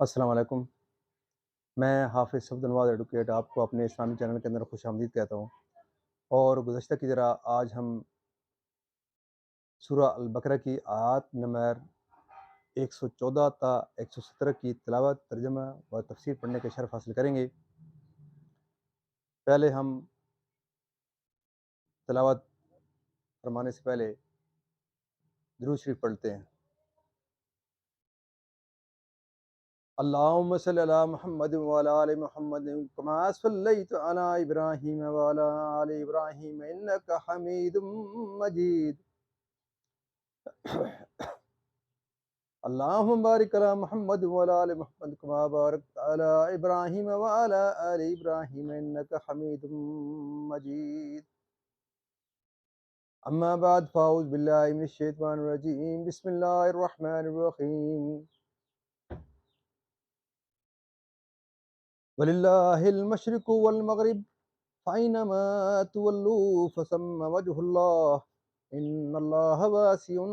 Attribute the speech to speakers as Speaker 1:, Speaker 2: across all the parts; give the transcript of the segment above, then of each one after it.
Speaker 1: السلام علیکم۔ میں حافظ صفد نواز ایڈوکیٹ آپ کو اپنے اسلامی چینل کے اندر خوش آمدید کہتا ہوں، اور گزشتہ کی طرح آج ہم سورہ البقرہ کی آیات نمبر 114 تا 117 کی تلاوت، ترجمہ و تفسیر پڑھنے کے شرف حاصل کریں گے۔ پہلے ہم تلاوت فرمانے سے پہلے درود شریف پڑھتے ہیں۔ اللہم صلی علی محمد وعلی آل محمد کما صلیت علی ابراہیم وعلی آل ابراہیم انک حمید مجید۔ اللہم بارک علی محمد وعلی آل محمد کما بارکت علی ابراہیم وعلی آل ابراہیم انک حمید مجید۔ اما بعد فاعوذ باللہ من الشیطان الرجیم، بسم اللہ الرحمن الرحیم۔ وَلِلَّهِ الْمَشْرِقُ وَالْمَغْرِبُ فَأَيْنَمَا تُوَلُّوا فَثَمَّ وَجْهُ اللَّهِ إِنَّ اللَّهَ وَاسِعٌ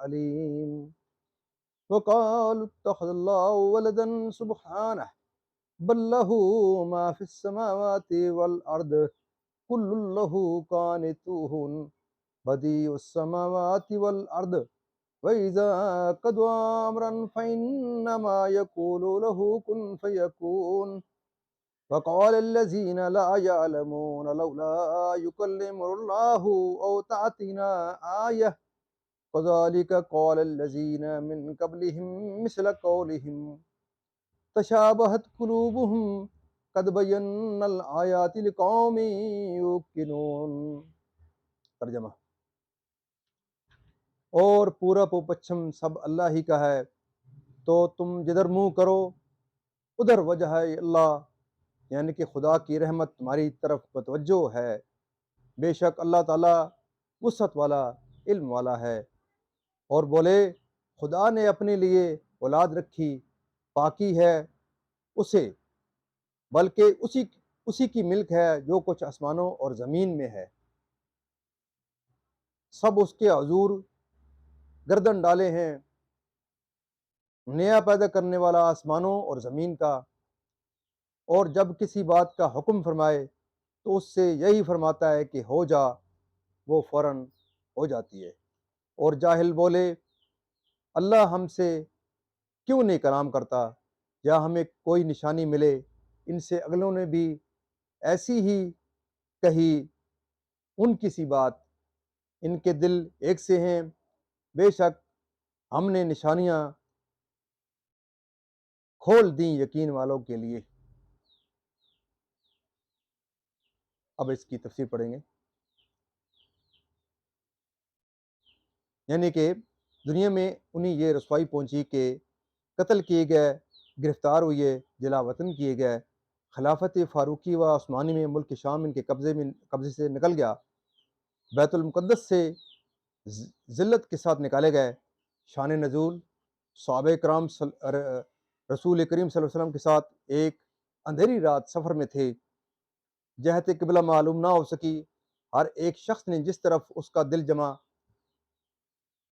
Speaker 1: عَلِيمٌ۔ وَقَالُوا اتَّخَذَ اللَّهُ وَلَدًا سُبْحَانَهُ بَل لَّهُ مَا فِي السَّمَاوَاتِ وَالْأَرْضِ كُلٌّ لَّهُ قَانِتُونَ بَدِيعُ السَّمَاوَاتِ وَالْأَرْضِ وَإِذَا قَضَىٰ أَمْرًا فَإِنَّمَا يَقُولُ لَهُ كُن فَيَكُونُ۔ وقال الذين لا يعلمون لولا يكلمنا الله أو تأتينا آية كذلك قال الذين من قبلهم مثل قولهم تشابهت قلوبهم قد بينا الآيات لقوم يوقنون۔ ترجمہ: اور پورب و پچھم سب اللہ ہی کا ہے، تو تم جدھر منہ کرو ادھر وجہ ہے اللہ، یعنی کہ خدا کی رحمت تمہاری طرف متوجہ ہے۔ بے شک اللہ تعالیٰ وسعت والا علم والا ہے۔ اور بولے خدا نے اپنے لیے اولاد رکھی، پاکی ہے اسے، بلکہ اسی کی ملک ہے جو کچھ آسمانوں اور زمین میں ہے، سب اس کے حضور گردن ڈالے ہیں۔ نیا پیدا کرنے والا آسمانوں اور زمین کا، اور جب کسی بات کا حکم فرمائے تو اس سے یہی فرماتا ہے کہ ہو جا، وہ فوراً ہو جاتی ہے۔ اور جاہل بولے اللہ ہم سے کیوں نہیں کلام کرتا، یا ہمیں کوئی نشانی ملے۔ ان سے اگلوں نے بھی ایسی ہی کہی، ان کی سی بات، ان کے دل ایک سے ہیں، بے شک ہم نے نشانیاں کھول دیں یقین والوں کے لیے۔ اب اس کی تفسیر پڑھیں گے۔ یعنی کہ دنیا میں انہیں یہ رسوائی پہنچی کہ قتل کیے گئے، گرفتار ہوئے، جلا وطن کیے گئے، خلافت فاروقی و عثمانی میں ملک شام ان کے قبضے سے نکل گیا، بیت المقدس سے ذلت کے ساتھ نکالے گئے۔ شان نزول: صحابہ کرام رسول کریم صلی اللہ علیہ وسلم کے ساتھ ایک اندھیری رات سفر میں تھے، جہت قبلہ معلوم نہ ہو سکی۔ ہر ایک شخص نے جس طرف اس کا دل جمع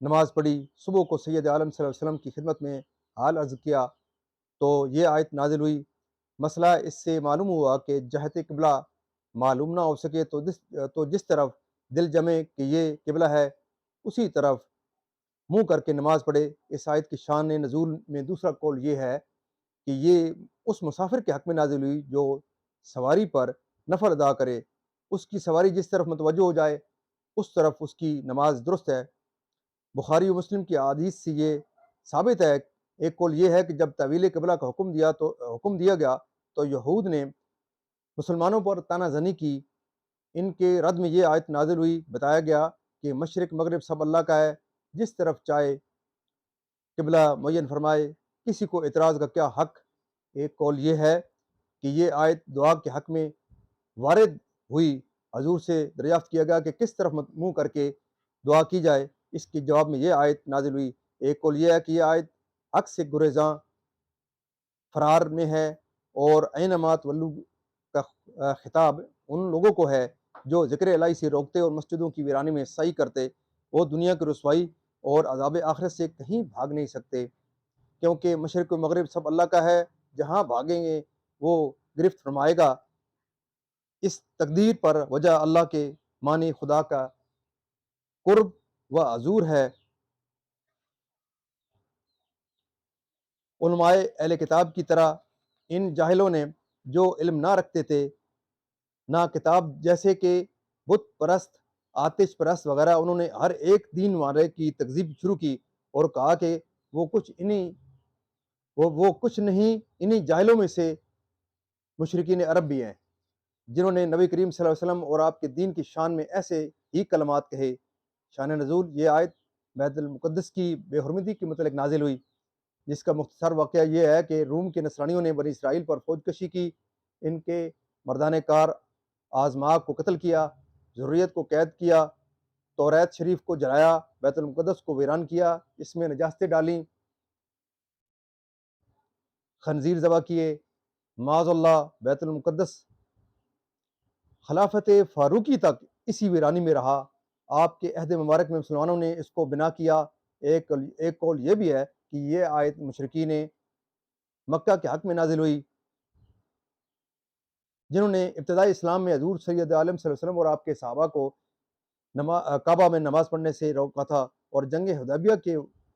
Speaker 1: نماز پڑھی۔ صبح کو سید عالم صلی اللہ علیہ وسلم کی خدمت میں حال عرض کیا تو یہ آیت نازل ہوئی۔ مسئلہ اس سے معلوم ہوا کہ جہت قبلہ معلوم نہ ہو سکے تو جس طرف دل جمے کہ یہ قبلہ ہے، اسی طرف منہ کر کے نماز پڑھے۔ اس آیت کی شان نزول میں دوسرا قول یہ ہے کہ یہ اس مسافر کے حق میں نازل ہوئی جو سواری پر نفل ادا کرے، اس کی سواری جس طرف متوجہ ہو جائے اس طرف اس کی نماز درست ہے۔ بخاری و مسلم کی احادیث سے یہ ثابت ہے۔ ایک قول یہ ہے کہ جب تحویل قبلہ کا حکم دیا گیا تو یہود نے مسلمانوں پر طعنہ زنی کی۔ ان کے رد میں یہ آیت نازل ہوئی۔ بتایا گیا کہ مشرق مغرب سب اللہ کا ہے، جس طرف چاہے قبلہ معین فرمائے، کسی کو اعتراض کا کیا حق۔ ایک قول یہ ہے کہ یہ آیت دعا کے حق میں وارد ہوئی، حضور سے دریافت کیا گیا کہ کس طرف منہ کر کے دعا کی جائے، اس کے جواب میں یہ آیت نازل ہوئی۔ ایک قول یہ ہے کہ یہ آیت حق سے گریزاں فرار میں ہے، اور اینما تولو کا خطاب ان لوگوں کو ہے جو ذکر الہی سے روکتے اور مسجدوں کی ویرانی میں سعی کرتے۔ وہ دنیا کی رسوائی اور عذاب آخرت سے کہیں بھاگ نہیں سکتے۔ کیونکہ مشرق و مغرب سب اللہ کا ہے، جہاں بھاگیں گے وہ گرفت فرمائے گا۔ اس تقدیر پر وجہ اللہ کے معنی خدا کا قرب و حضور ہے۔ علماء اہل کتاب کی طرح ان جاہلوں نے جو علم نہ رکھتے تھے، نہ کتاب، جیسے کہ بت پرست، آتش پرست وغیرہ، انہوں نے ہر ایک دین والے کی تکذیب شروع کی اور کہا کہ وہ کچھ نہیں انہی جاہلوں میں سے مشرکین عرب بھی ہیں، جنہوں نے نبی کریم صلی اللہ علیہ وسلم اور آپ کے دین کی شان میں ایسے ہی کلمات کہے۔ شان نزول: یہ آیت بیت المقدس کی بے حرمتی کے متعلق نازل ہوئی، جس کا مختصر واقعہ یہ ہے کہ روم کے نصرانیوں نے بنی اسرائیل پر فوج کشی کی، ان کے مردان کار آزماک کو قتل کیا، ذریت کو قید کیا، توریت شریف کو جلایا، بیت المقدس کو ویران کیا، اس میں نجاستیں ڈالیں، خنزیر ذبح کیے، معاذ اللہ بیت المقدس خلافت فاروقی تک اسی ویرانی میں رہا۔ آپ کے عہد مبارک میں مسلمانوں نے اس کو بنا کیا۔ ایک قول یہ بھی ہے کہ یہ آیت مشرکین مکہ کے حق میں نازل ہوئی، جنہوں نے ابتدائی اسلام میں حضور سید عالم صلی اللہ علیہ وسلم اور آپ کے صحابہ کو کعبہ میں نماز پڑھنے سے روکا تھا، اور جنگ حدیبیہ کے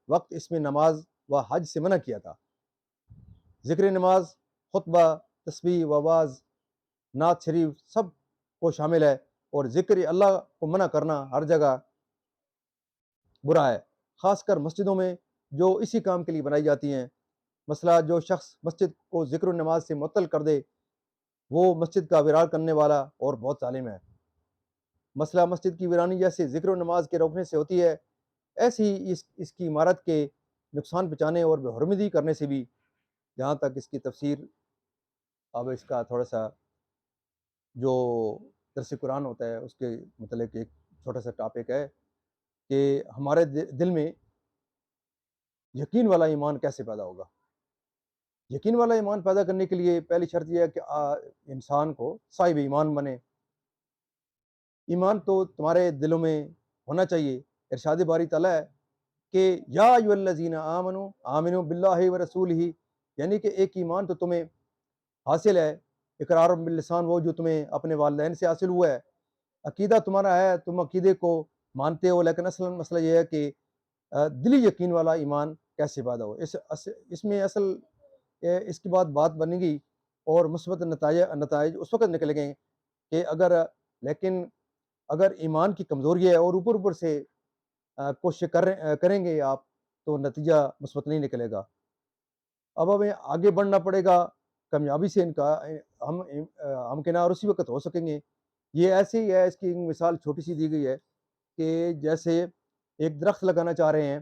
Speaker 1: وقت اس میں نماز و حج سے منع کیا تھا۔ ذکر نماز، خطبہ، تسبیح و واعظ، نعت شریف سب کو شامل ہے، اور ذکر اللہ کو منع کرنا ہر جگہ برا ہے، خاص کر مسجدوں میں جو اسی کام کے لیے بنائی جاتی ہیں۔ مسئلہ: جو شخص مسجد کو ذکر و نماز سے معطل کر دے وہ مسجد کا ویران کرنے والا اور بہت ظالم ہے۔ مسئلہ: مسجد کی ویرانی جیسے ذکر و نماز کے روکنے سے ہوتی ہے، ایسی ہی اس کی عمارت کے نقصان پہنچانے اور بے حرمتی کرنے سے بھی۔ جہاں تک اس کی تفسیر، اب اس کا تھوڑا سا جو درس قرآن ہوتا ہے اس کے متعلق ایک چھوٹا سا ٹاپک ہے کہ ہمارے دل میں یقین والا ایمان کیسے پیدا ہوگا۔ یقین والا ایمان پیدا کرنے کے لیے پہلی شرط یہ ہے کہ انسان کو صاحب ایمان بنے۔ ایمان تو تمہارے دلوں میں ہونا چاہیے۔ ارشاد باری تعالیٰ ہے کہ یا ایھا الذین آمنوا آمنوا باللہ ورسولہ، یعنی کہ ایک ایمان تو تمہیں حاصل ہے، اقرار باللسان وہ جو تمہیں اپنے والدین سے حاصل ہوا ہے، عقیدہ تمہارا ہے، تم عقیدے کو مانتے ہو، لیکن اصل مسئلہ یہ ہے کہ دلی یقین والا ایمان کیسے پیدا ہو۔ اس میں اصل اس کے بعد بات بنے گی اور مثبت نتائج اس وقت نکلیں گے کہ اگر ایمان کی کمزوری ہے اور اوپر سے کوشش کریں گے آپ تو نتیجہ مثبت نہیں نکلے گا۔ اب ہمیں آگے بڑھنا پڑے گا، کامیابی سے ہم کنار اسی وقت ہو سکیں گے۔ یہ ایسے ہی ہے، اس کی مثال چھوٹی سی دی گئی ہے کہ جیسے ایک درخت لگانا چاہ رہے ہیں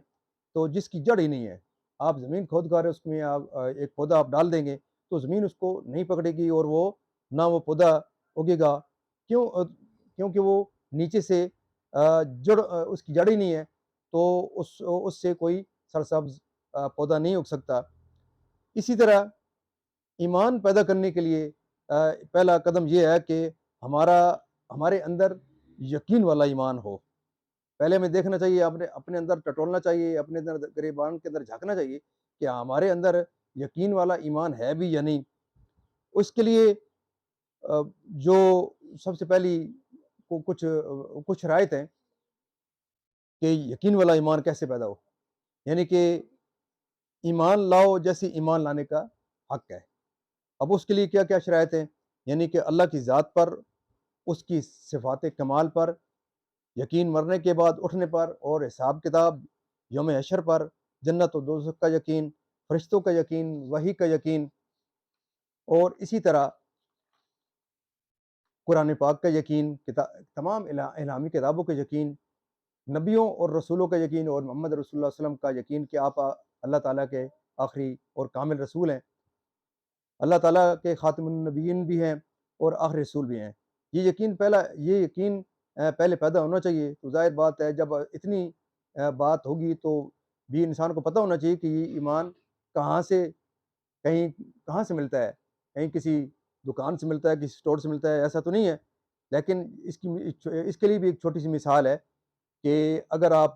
Speaker 1: تو جس کی جڑ ہی نہیں ہے، آپ زمین کھود کر اس میں ایک پودا آپ ڈال دیں گے تو زمین اس کو نہیں پکڑے گی اور وہ پودا اگے گا۔ کیونکہ وہ نیچے سے اس کی جڑ ہی نہیں ہے، تو اس سے کوئی سرسبز پودا نہیں اگ سکتا۔ اسی طرح ایمان پیدا کرنے کے لیے پہلا قدم یہ ہے کہ ہمارے اندر یقین والا ایمان ہو۔ پہلے ہمیں دیکھنا چاہیے، اپنے اندر ٹٹولنا چاہیے، اپنے اندر گریبان کے اندر جھانکنا چاہیے کہ ہمارے اندر یقین والا ایمان ہے بھی یا نہیں۔ اس کے لیے جو سب سے پہلی کچھ شرائط ہیں کہ یقین والا ایمان کیسے پیدا ہو، یعنی کہ ایمان لاؤ جیسے ایمان لانے کا حق ہے۔ اب اس کے لیے کیا کیا شرائط ہیں، یعنی کہ اللہ کی ذات پر، اس کی صفات کمال پر یقین، مرنے کے بعد اٹھنے پر اور حساب کتاب، یوم حشر پر، جنت و دوزخ کا یقین، فرشتوں کا یقین، وحی کا یقین، اور اسی طرح قرآن پاک کا یقین، تمام الہامی کتابوں کا یقین، نبیوں اور رسولوں کا یقین، اور محمد رسول اللہ علیہ وسلم کا یقین کہ آپ اللہ تعالیٰ کے آخری اور کامل رسول ہیں، اللہ تعالیٰ کے خاتم النبیین بھی ہیں اور آخری رسول بھی ہیں۔ یہ یقین پہلے پیدا ہونا چاہیے۔ تو ظاہر بات ہے جب اتنی بات ہوگی تو بھی انسان کو پتہ ہونا چاہیے کہ یہ ایمان کہاں سے ملتا ہے، کہیں کسی دکان سے ملتا ہے، کسی اسٹور سے ملتا ہے، ایسا تو نہیں ہے۔ لیکن اس کے لیے بھی ایک چھوٹی سی مثال ہے کہ اگر آپ